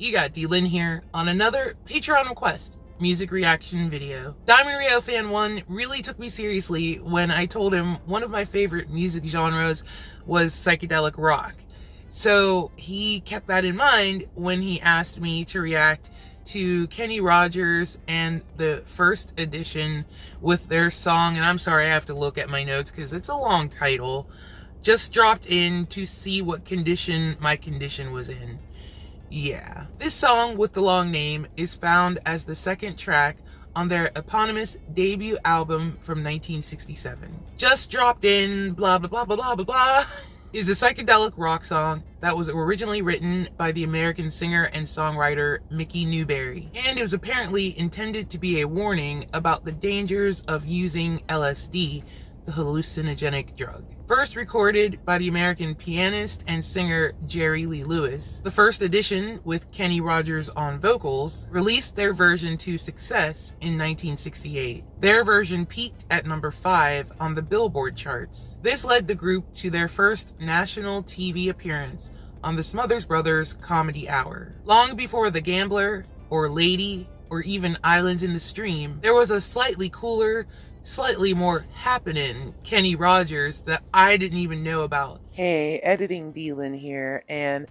you got D-Lynn here on another Patreon request music reaction video. Diamond Rio Fan 1 really took me seriously when I told him one of my favorite music genres was psychedelic rock. So he kept that in mind when he asked me to react to Kenny Rogers and the First Edition with their song, and I'm sorry I have to look at my notes because it's a long title, Just Dropped In to See What Condition My Condition Was In. Yeah. This song with the long name is found as the second track on their eponymous debut album from 1967. Just Dropped In, blah, blah, blah, blah, blah, blah, blah, is a psychedelic rock song that was originally written by the American singer and songwriter Mickey Newberry. And it was apparently intended to be a warning about the dangers of using LSD, the hallucinogenic drug. First recorded by the American pianist and singer Jerry Lee Lewis, the First Edition, with Kenny Rogers on vocals, released their version to success in 1968. Their version peaked at number 5 on the Billboard charts. This led the group to their first national TV appearance on the Smothers Brothers Comedy Hour. Long before The Gambler, or Lady, or even Islands in the Stream, there was a slightly cooler, slightly more happening Kenny Rogers that I didn't even know about. Hey, editing D-Lynn here, and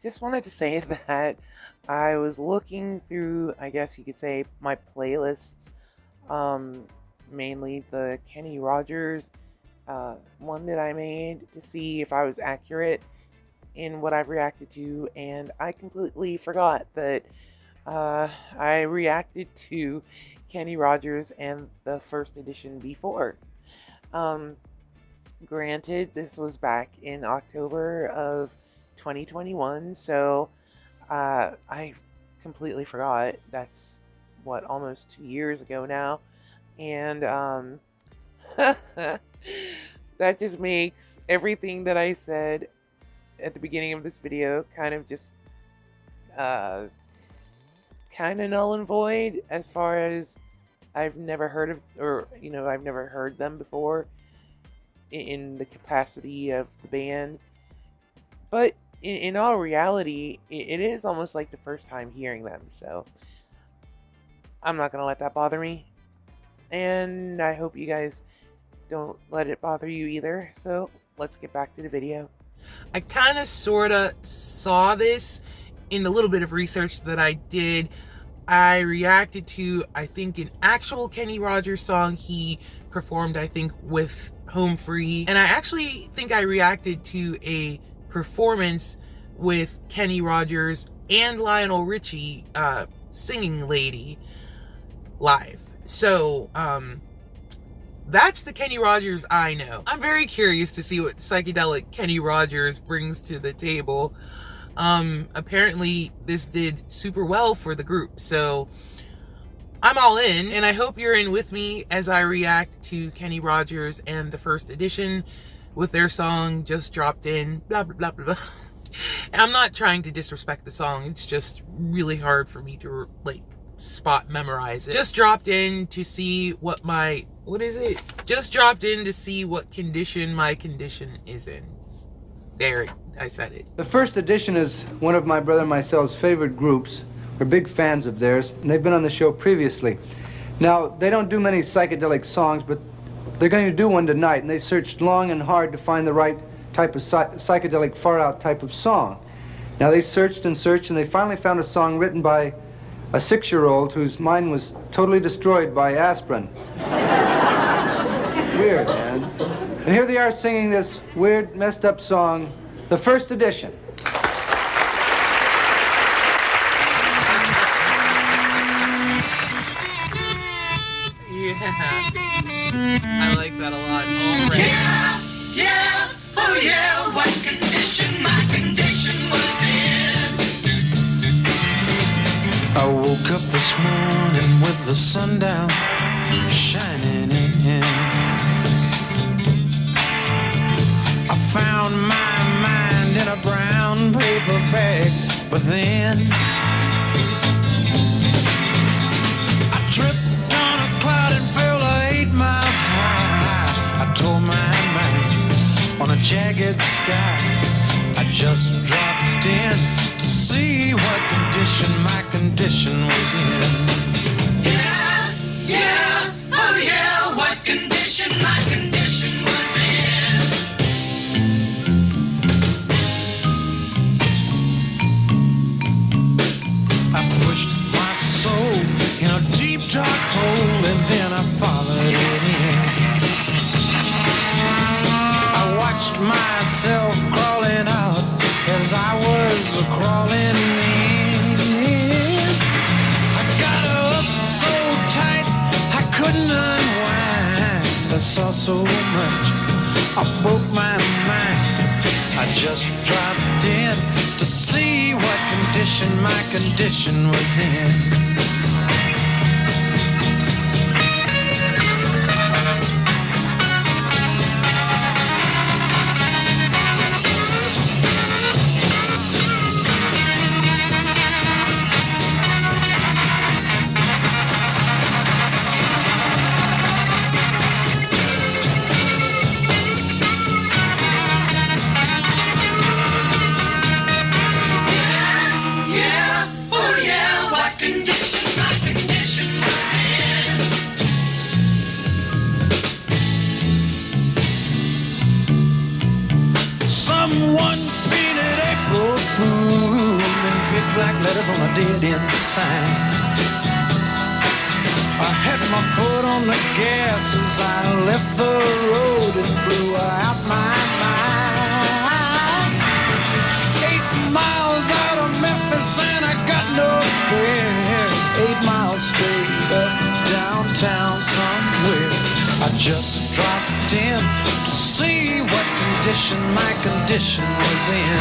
just wanted to say that I was looking through, I guess you could say, my playlists, mainly the Kenny Rogers one that I made to see if I was accurate in what I've reacted to, and I completely forgot that I reacted to Kenny Rogers and the First Edition before. Granted, this was back in October of 2021, so I completely forgot. That's what, almost 2 years ago now, and that just makes everything that I said at the beginning of this video kind of just kind of null and void, as far as I've never heard of, or I've never heard them before in the capacity of the band. But in all reality, it is almost like the first time hearing them, so I'm not gonna let that bother me, and I hope you guys don't let it bother you either. So let's get back to the video. I kind of sorta saw this in the little bit of research that I did. I reacted to, I think, an actual Kenny Rogers song he performed, I think, with Home Free. And I actually think I reacted to a performance with Kenny Rogers and Lionel Richie singing Lady live. So, that's the Kenny Rogers I know. I'm very curious to see what psychedelic Kenny Rogers brings to the table. Apparently this did super well for the group, so I'm all in, and I hope you're in with me as I react to Kenny Rogers and the First Edition with their song Just Dropped In, blah blah blah blah blah. I'm not trying to disrespect the song, it's just really hard for me to spot memorize it. Just dropped in to see what my, just dropped in to see what condition my condition is in. There, I said it. The First Edition is one of my brother and myself's favorite groups. We're big fans of theirs, and they've been on the show previously. Now, they don't do many psychedelic songs, but they're going to do one tonight, and they searched long and hard to find the right type of psychedelic far-out type of song. Now, they searched and searched, and they finally found a song written by a 6-year-old whose mind was totally destroyed by aspirin. Weird, man. And here they are singing this weird, messed up song, The First Edition. Yeah, I like that a lot already. Yeah, oh yeah, what condition my condition was in. I woke up this morning with the sun down, shining in. I found my mind in a brown paper bag, but then I tripped on a cloud and fell 8 miles high. I tore my mind on a jagged sky. I just dropped in to see see what condition my condition was in. Yeah, yeah, oh yeah, what condition my condition was in. I pushed my soul in a deep dark hole and then I followed it in. I watched myself crawling out as I was crawling in. I got up so tight I couldn't unwind. I saw so much, I broke my mind. I just dropped in to see what condition my condition was in. Someone painted April Fool in big black letters on a dead end sign. I had my foot on the gas as I left the road and blew out my mind. 8 miles out of Memphis and I got no spare. 8 miles straight up downtown somewhere. I just dropped in to see what condition my condition was in.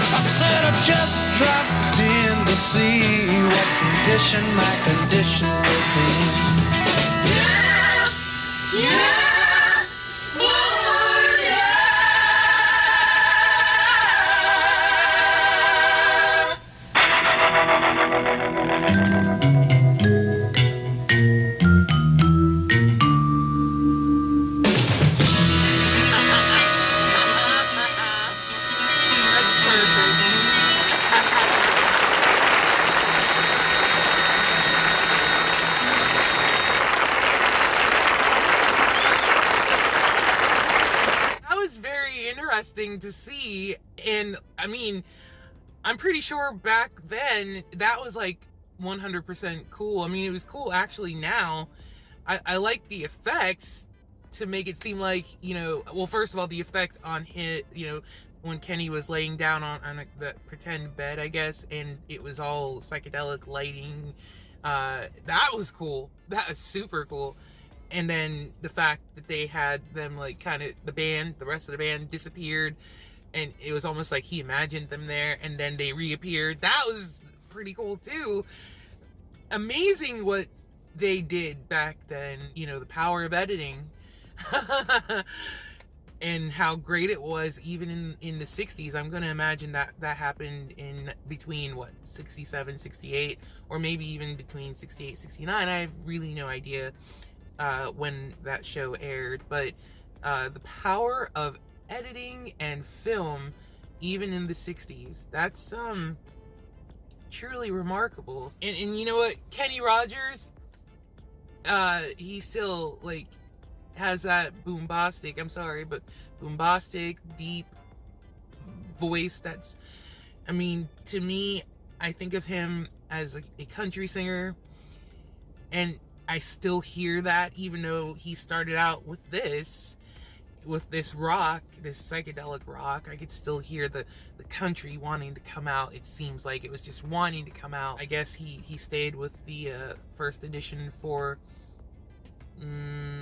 I said I just dropped in to see what condition my condition was in. Yeah, yeah, oh yeah. Interesting to see, and I mean, I'm pretty sure back then that was like 100% cool. I mean, it was cool actually. Now I like the effects to make it seem like, you know, well, first of all, the effect on hit, you know, when Kenny was laying down on the pretend bed, I guess, and it was all psychedelic lighting, that was cool. That was super cool. And then the fact that they had them like kind of the rest of the band disappeared, and it was almost like he imagined them there and then they reappeared. That was pretty cool too. Amazing what they did back then, you know, the power of editing and how great it was even in the 60s. I'm going to imagine that happened in between 67, 68, or maybe even between 68, 69. I have really no idea when that show aired, but the power of editing and film even in the 60s, that's truly remarkable. And you know what, Kenny Rogers, he still like has that bombastic, I'm sorry, but bombastic deep voice. That's, I mean, to me, I think of him as a country singer, and I still hear that, even though he started out with this rock, this psychedelic rock. I could still hear the country wanting to come out. It seems like it was just wanting to come out. I guess he stayed with the first edition for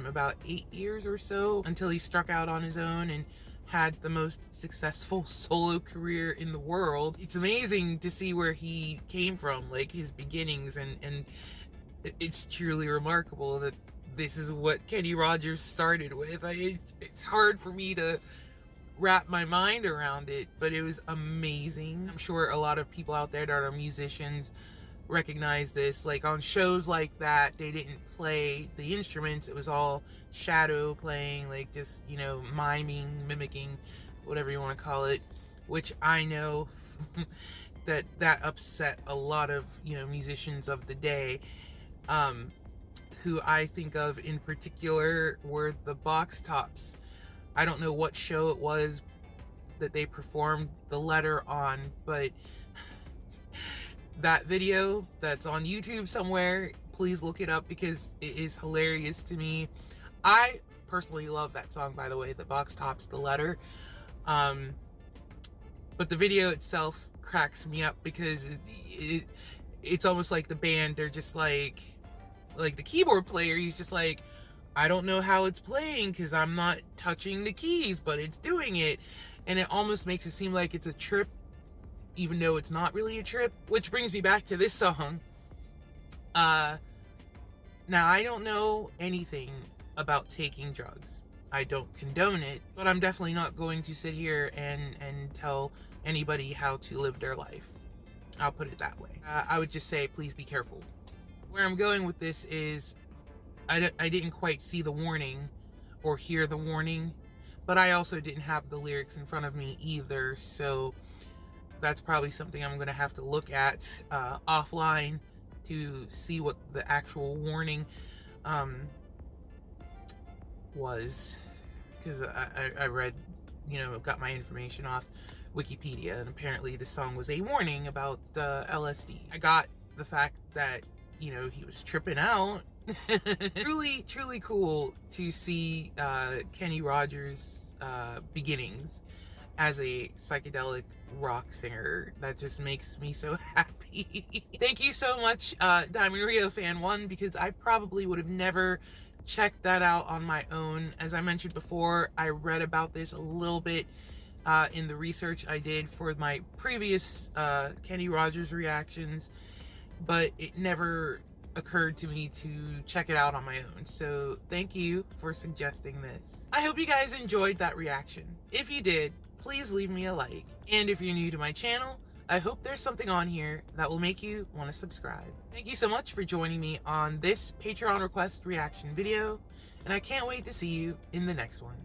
about 8 years or so, until he struck out on his own and had the most successful solo career in the world. It's amazing to see where he came from, like his beginnings, and it's truly remarkable that this is what Kenny Rogers started with. It's hard for me to wrap my mind around it, but it was amazing. I'm sure a lot of people out there that are musicians recognize this. Like on shows like that, they didn't play the instruments. It was all shadow playing, like just, you know, miming, mimicking, whatever you want to call it, which I know that upset a lot of, you know, musicians of the day. Who I think of in particular were the Box Tops. I don't know what show it was that they performed The Letter on, but that video that's on YouTube somewhere, please look it up because it is hilarious to me. I personally love that song, by the way, the Box Tops, The Letter. But the video itself cracks me up because it's almost like the band, they're just like the keyboard player, he's just like, I don't know how it's playing because I'm not touching the keys, but it's doing it. And it almost makes it seem like it's a trip, even though it's not really a trip. Which brings me back to this song. Now, I don't know anything about taking drugs. I don't condone it, but I'm definitely not going to sit here and tell anybody how to live their life. I'll put it that way. I would just say, please be careful. Where I'm going with this is, I didn't quite see the warning or hear the warning, but I also didn't have the lyrics in front of me either, so that's probably something I'm going to have to look at offline to see what the actual warning was, because I read, you know, got my information off Wikipedia, and apparently the song was a warning about LSD. I got the fact that, you know, he was tripping out. Truly cool to see Kenny Rogers' beginnings as a psychedelic rock singer. That just makes me so happy. Thank you so much, Diamond Rio Fan 1, because I probably would have never checked that out on my own. As I mentioned before, I read about this a little bit in the research I did for my previous Kenny Rogers reactions, but it never occurred to me to check it out on my own. So thank you for suggesting this. I hope you guys enjoyed that reaction. If you did, please leave me a like. And if you're new to my channel, I hope there's something on here that will make you want to subscribe. Thank you so much for joining me on this Patreon request reaction video, and I can't wait to see you in the next one.